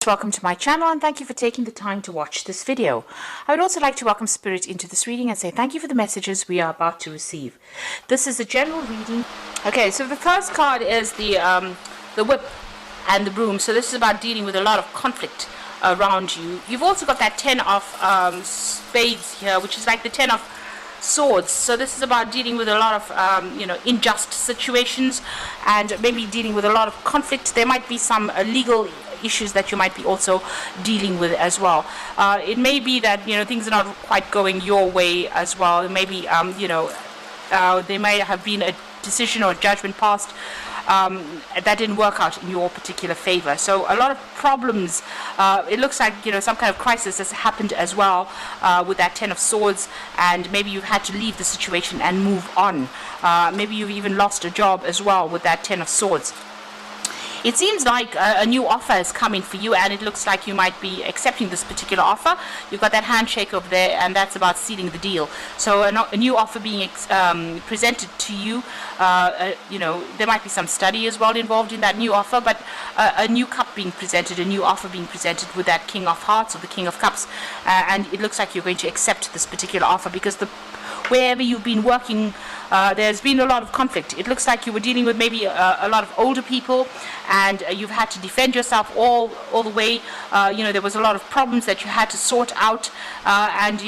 Welcome to my channel and thank you for taking the time to watch this video. I would also like to welcome Spirit into this reading and say thank you for the messages we are about to receive. This is a general reading. Okay, so the first card is the whip and the broom. So this is about dealing with a lot of conflict around you. You've also got that 10 of spades here, which is like the 10 of swords. So this is about dealing with a lot of unjust situations and maybe dealing with a lot of conflict. There might be some legal issues that you might be also dealing with as well. It may be that things are not quite going your way as well. Maybe there may have been a decision or judgment passed that didn't work out in your particular favor. So a lot of problems. It looks like some kind of crisis has happened as well with that 10 of swords, and maybe you've had to leave the situation and move on. Maybe you've even lost a job as well with that 10 of swords. It seems like a new offer is coming for you, and it looks like you might be accepting this particular offer. You've got that handshake over there, and that's about sealing the deal. So a new offer being presented to you. There might be some study as well involved in that new offer, but a new cup being presented, a new offer being presented with that King of Hearts or the King of Cups, and it looks like you're going to accept this particular offer because wherever you've been working, there's been a lot of conflict. It looks like you were dealing with maybe a lot of older people, and you've had to defend yourself all the way. There was a lot of problems that you had to sort out, and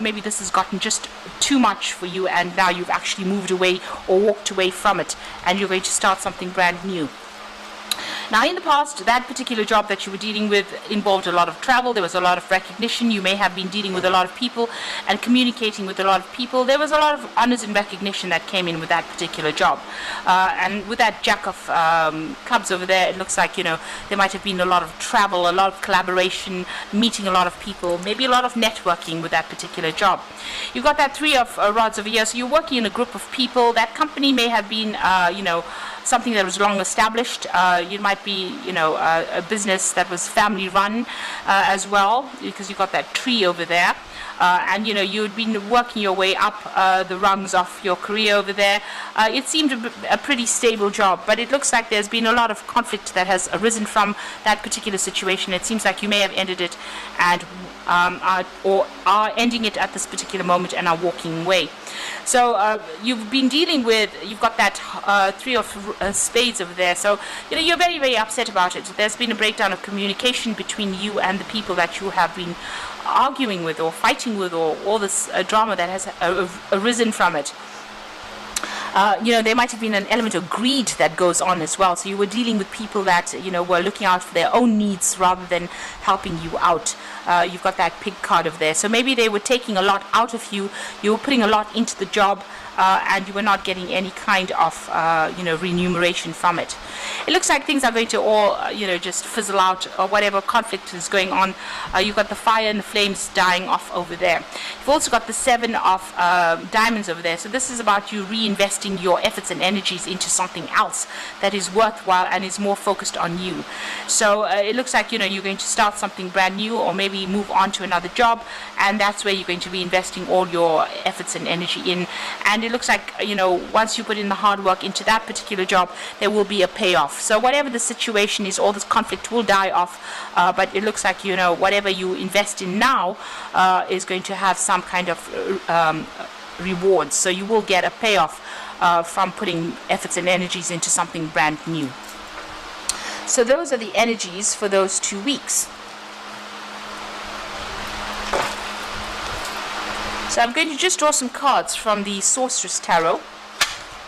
maybe this has gotten just too much for you, and now you've actually moved away or walked away from it, and you're going to start something brand new. Now, in the past, that particular job that you were dealing with involved a lot of travel. There was a lot of recognition. You may have been dealing with a lot of people and communicating with a lot of people. There was a lot of honors and recognition that came in with that particular job. And with that Jack of Clubs over there, it looks like, there might have been a lot of travel, a lot of collaboration, meeting a lot of people, maybe a lot of networking with that particular job. You've got that 3 of Rods over here. So you're working in a group of people. That company may have been, something that was long established. You might be, a business that was family run as well, because you've got that tree over there. And you'd been working your way up the rungs of your career over there. It seemed a pretty stable job, but it looks like there's been a lot of conflict that has arisen from that particular situation. It seems like you may have ended it and or are ending it at this particular moment and are walking away. So you've been dealing with, you've got that 3 of spades over there. So you're very, very upset about it. There's been a breakdown of communication between you and the people that you have been arguing with or fighting with, or all this drama that has arisen from it. There might have been an element of greed that goes on as well. So you were dealing with people that, were looking out for their own needs rather than helping you out. You've got that pig card over there. So maybe they were taking a lot out of you. You were putting a lot into the job, and you were not getting any kind of, remuneration from it. It looks like things are going to all, just fizzle out, or whatever conflict is going on. You've got the fire and the flames dying off over there. You've also got the 7 of diamonds over there. So this is about you reinvesting your efforts and energies into something else that is worthwhile and is more focused on you. So it looks like, you're going to start something brand new, or maybe move on to another job, and that's where you're going to be investing all your efforts and energy in. And it looks like, once you put in the hard work into that particular job, there will be a payoff. So whatever the situation is, all this conflict will die off, but it looks like, whatever you invest in now is going to have some kind of rewards. So you will get a payoff from putting efforts and energies into something brand new. So those are the energies for those 2 weeks. So I'm going to just draw some cards from the Sorceress Tarot.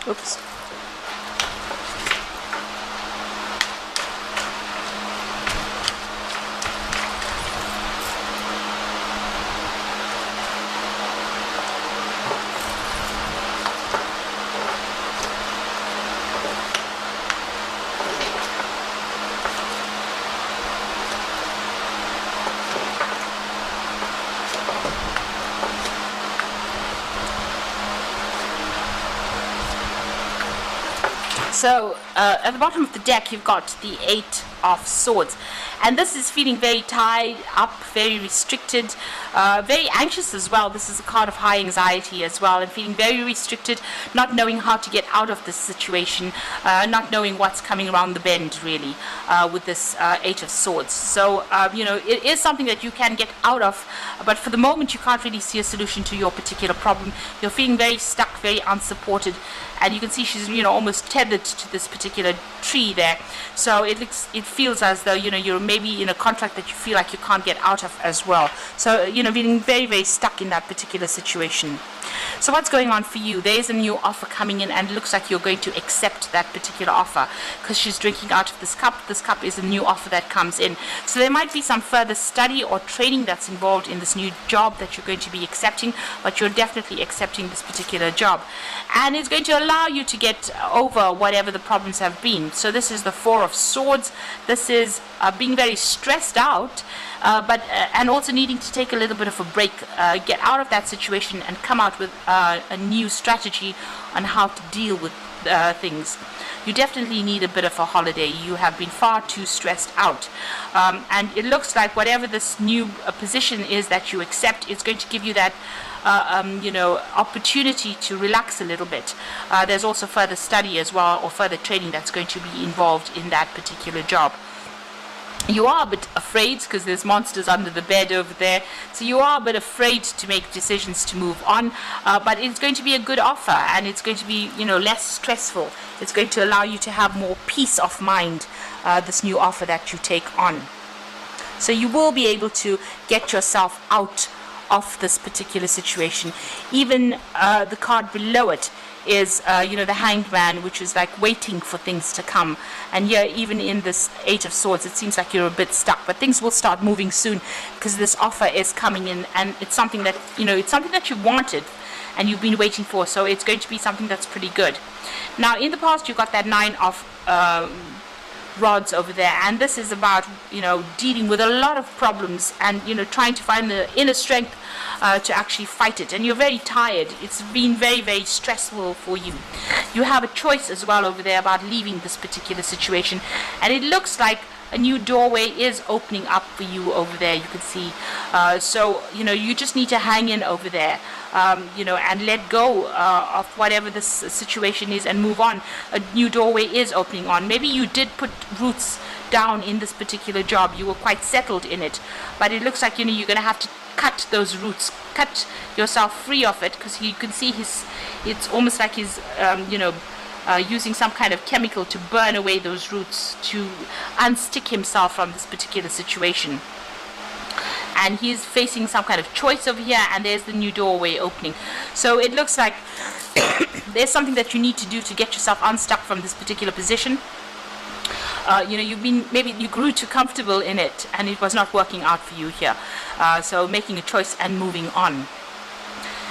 Oops. So at the bottom of the deck you've got the 8 of Swords, and this is feeling very tied up, very restricted, very anxious as well. This is a card of high anxiety as well, and feeling very restricted, not knowing how to get out of this situation, not knowing what's coming around the bend really, with this 8 of Swords. So it is something that you can get out of, but for the moment you can't really see a solution to your particular problem. You're feeling very stuck, very unsupported, and you can see she's almost tethered to this particular tree there. So it feels as though you're maybe in a contract that you feel like you can't get out of as well. So feeling very, very stuck in that particular situation. So what's going on for you? There is a new offer coming in, and it looks like you're going to accept that particular offer because she's drinking out of this cup. This cup is a new offer that comes in. So there might be some further study or training that's involved in this new job that you're going to be accepting, but you're definitely accepting this particular job. And it's going to allow you to get over whatever the problems have been. So this is the 4 of Swords. This is being very stressed out, and also needing to take a little bit of a break, get out of that situation and come out with a new strategy on how to deal with things. You definitely need a bit of a holiday. You have been far too stressed out, and it looks like whatever this new position is that you accept is going to give you that opportunity to relax a little bit. There's also further study as well, or further training that's going to be involved in that particular job. You are a bit afraid because there's monsters under the bed over there, so you are a bit afraid to make decisions to move on, but it's going to be a good offer, and it's going to be less stressful. It's going to allow you to have more peace of mind, this new offer that you take on. So you will be able to get yourself out of this particular situation. Even the card below it is the Hanged Man, which is like waiting for things to come. And here, even in this 8 of Swords, it seems like you're a bit stuck, but things will start moving soon because this offer is coming in, and it's something that it's something that you wanted and you've been waiting for. So it's going to be something that's pretty good. Now in the past you got that 9 of rods over there, and this is about dealing with a lot of problems and trying to find the inner strength to actually fight it. And you're very tired. It's been very, very stressful for you. You have a choice as well over there about leaving this particular situation, and it looks like a new doorway is opening up for you over there. You can see, so you just need to hang in over there, and let go of whatever this situation is and move on. A new doorway is opening on. Maybe you did put roots down in this particular job. You were quite settled in it, but it looks like you're going to have to cut those roots, cut yourself free of it, because you can see it's almost like he's using some kind of chemical to burn away those roots, to unstick himself from this particular situation. And he's facing some kind of choice over here, and there's the new doorway opening. So it looks like there's something that you need to do to get yourself unstuck from this particular position. Maybe you grew too comfortable in it and it was not working out for you here. So making a choice and moving on.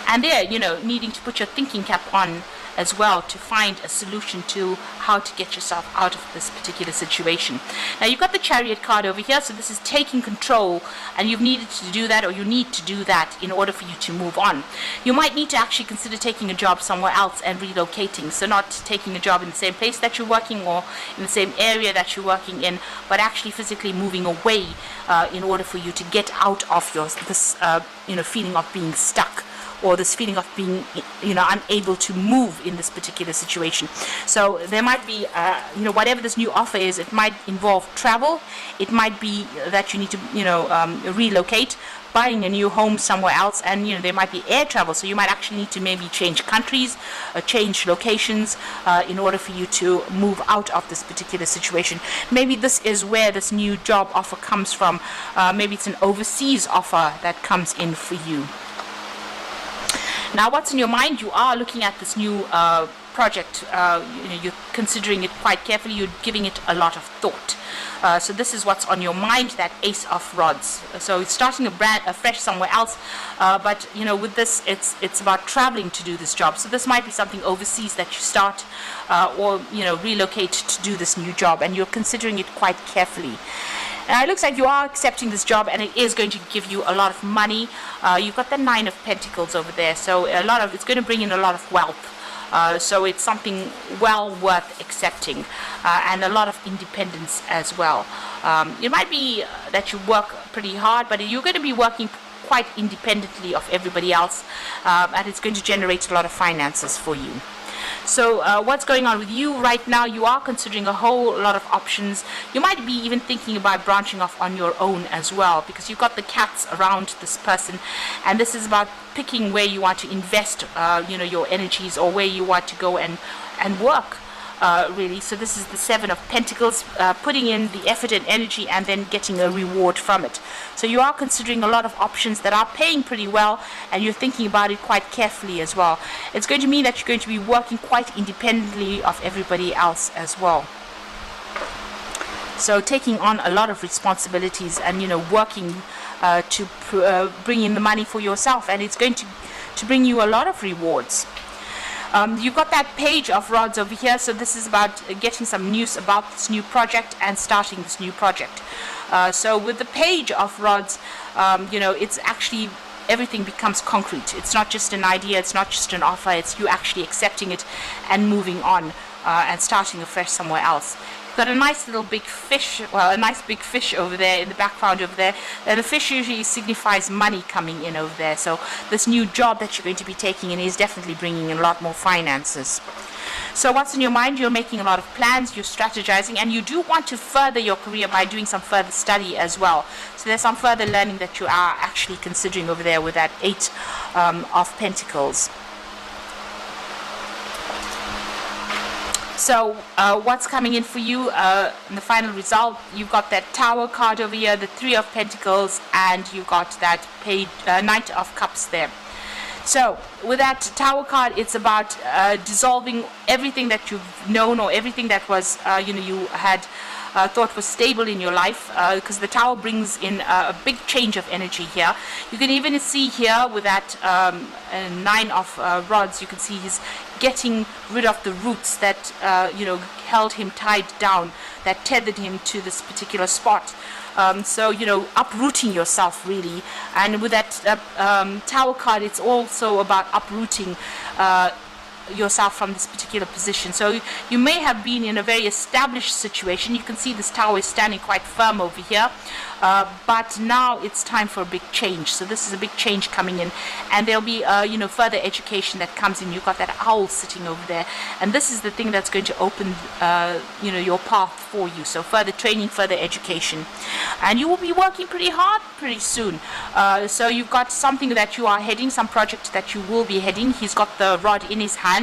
And there, needing to put your thinking cap on as well to find a solution to how to get yourself out of this particular situation. Now you've got the Chariot card over here, so this is taking control, and you've needed to do that, or you need to do that in order for you to move on. You might need to actually consider taking a job somewhere else and relocating, so not taking a job in the same place that you're working or in the same area that you're working in, but actually physically moving away in order for you to get out of this feeling of being stuck, or this feeling of being unable to move in this particular situation. So there might be whatever this new offer is, it might involve travel, it might be that you need to relocate, buying a new home somewhere else, and there might be air travel, so you might actually need to maybe change countries, change locations in order for you to move out of this particular situation. Maybe this is where this new job offer comes from. Maybe it's an overseas offer that comes in for you. Now what's in your mind? You are looking at this new project, you're considering it quite carefully, you're giving it a lot of thought. So this is what's on your mind, that Ace of Rods. So it's starting afresh somewhere else, but with this it's about traveling to do this job. So this might be something overseas that you start, or relocate to do this new job, and you're considering it quite carefully. It looks like you are accepting this job, and it is going to give you a lot of money. You've got the 9 of Pentacles over there, so it's going to bring in a lot of wealth. So it's something well worth accepting, and a lot of independence as well. It might be that you work pretty hard, but you're going to be working quite independently of everybody else, and it's going to generate a lot of finances for you. So what's going on with you right now? You are considering a whole lot of options. You might be even thinking about branching off on your own as well, because you've got the cats around this person, and this is about picking where you want to invest your energies, or where you want to go and work. Really. So this is the Seven of Pentacles, putting in the effort and energy and then getting a reward from it. So you are considering a lot of options that are paying pretty well, and you're thinking about it quite carefully as well. It's going to mean that you're going to be working quite independently of everybody else as well. So taking on a lot of responsibilities and working to bring in the money for yourself, and it's going to bring you a lot of rewards. You've got that Page of Rods over here, so this is about getting some news about this new project and starting this new project. So with the Page of Rods, it's actually, everything becomes concrete. It's not just an idea, it's not just an offer, it's you actually accepting it and moving on and starting afresh somewhere else. Got a nice little big fish, well, a nice big fish over there in the background over there. The fish usually signifies money coming in over there. So this new job that you're going to be taking in is definitely bringing in a lot more finances. So what's in your mind? You're making a lot of plans, you're strategizing, and you do want to further your career by doing some further study as well. So there's some further learning that you are actually considering over there with that Eight of Pentacles. So what's coming in for you in the final result? You've got that Tower card over here, the Three of Pentacles, and you've got that Knight of Cups there. So with that Tower card, it's about dissolving everything that you've known, or everything that was you had thought was stable in your life, because the Tower brings in a big change of energy here. You can even see here with that Nine of Rods, you can see he's getting rid of the roots that held him tied down, that tethered him to this particular spot. So uprooting yourself really. And with that Tower card, it's also about uprooting yourself from this particular position. So you may have been in a very established situation. You can see this Tower is standing quite firm over here, but now it's time for a big change. So this is a big change coming in, and there'll be further education that comes in. You've got that owl sitting over there, and this is the thing that's going to open your path for you. So further training, further education, and you will be working pretty hard pretty soon. So you've got something that you are heading, some project that you will be heading. He's got the rod in his hand,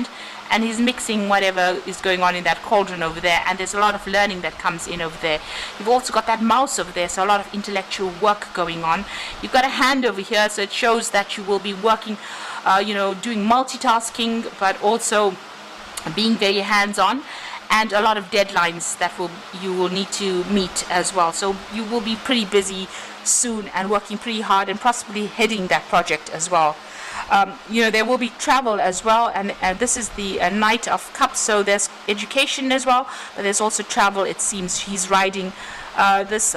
and he's mixing whatever is going on in that cauldron over there, and there's a lot of learning that comes in over there. You've also got that mouse over there, so a lot of intellectual work going on. You've got a hand over here, so it shows that you will be working doing multitasking, but also being very hands-on, and a lot of deadlines that you will need to meet as well. So you will be pretty busy soon and working pretty hard, and possibly heading that project as well. There will be travel as well, and this is the Knight of Cups, so there's education as well, but there's also travel. It seems he's riding this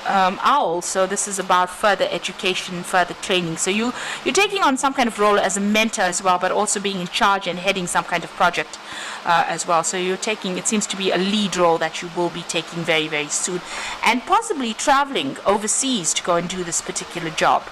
owl, so this is about further education, further training. So you're taking on some kind of role as a mentor as well, but also being in charge and heading some kind of project as well. So you're taking, it seems to be a lead role that you will be taking very, very soon, and possibly traveling overseas to go and do this particular job.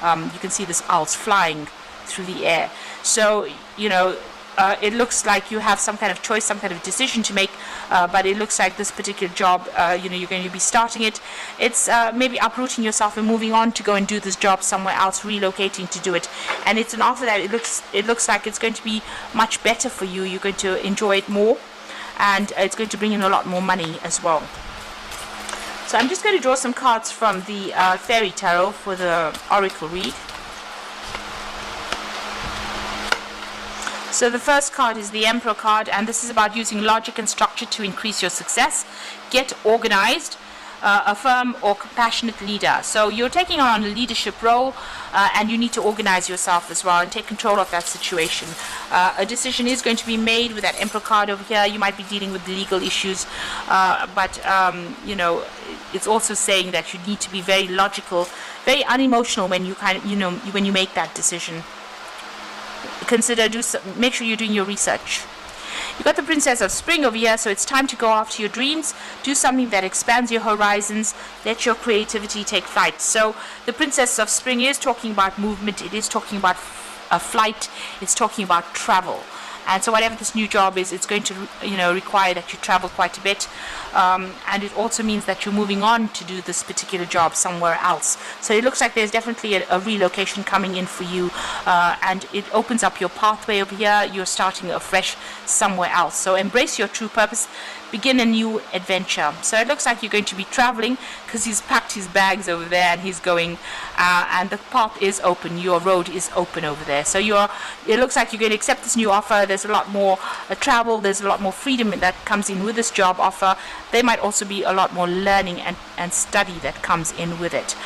You can see this owl's flying through the air. So, it looks like you have some kind of choice, some kind of decision to make, but it looks like this particular job, you're going to be starting it. It's maybe uprooting yourself and moving on to go and do this job somewhere else, relocating to do it. And it's an offer that it looks like it's going to be much better for you. You're going to enjoy it more, and it's going to bring in a lot more money as well. So I'm just going to draw some cards from the Fairy Tarot for the Oracle read. So the first card is the Emperor card, and this is about using logic and structure to increase your success. Get organized, a firm or compassionate leader. So you're taking on a leadership role, and you need to organize yourself as well and take control of that situation. A decision is going to be made with that Emperor card over here. You might be dealing with legal issues, but it's also saying that you need to be very logical, very unemotional when you when you make that decision. make sure you're doing your research. You got the Princess of Spring over here, so it's time to go after your dreams, do something that expands your horizons, let your creativity take flight. So the Princess of Spring is talking about movement, it is talking about flight, it's talking about travel. And so whatever this new job is, it's going to require that you travel quite a bit, and it also means that you're moving on to do this particular job somewhere else. So it looks like there's definitely a relocation coming in for you, and it opens up your pathway over here. You're starting afresh somewhere else. So embrace your true purpose, begin a new adventure. So it looks like you're going to be traveling, because he's packed his bags over there and he's going, and the path is open, your road is open over there. So it looks like you're going to accept this new offer. There's a lot more travel, there's a lot more freedom that comes in with this job offer. There might also be a lot more learning and study that comes in with it.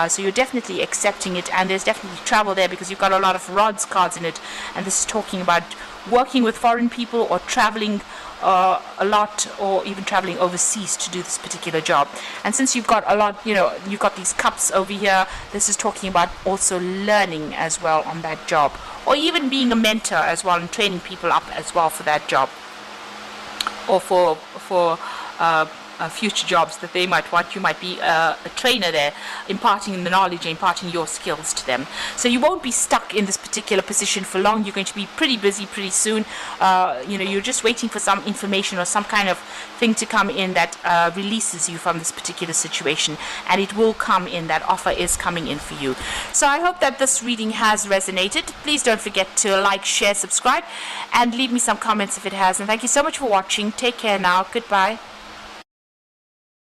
So you're definitely accepting it, and there's definitely travel there because you've got a lot of rods cards in it, and this is talking about working with foreign people or traveling a lot, or even traveling overseas to do this particular job. And since you've got a lot, you've got these cups over here, this is talking about also learning as well on that job, or even being a mentor as well and training people up as well for that job, or for future jobs that they might want. You might be a trainer there, imparting the knowledge, imparting your skills to them. So you won't be stuck in this particular position for long. You're going to be pretty busy pretty soon. You're just waiting for some information or some kind of thing to come in that releases you from this particular situation, and it will come in. That offer is coming in for you. So I hope that this reading has resonated. Please don't forget to like, share, subscribe, and leave me some comments if it has. And thank you so much for watching. Take care now. Goodbye.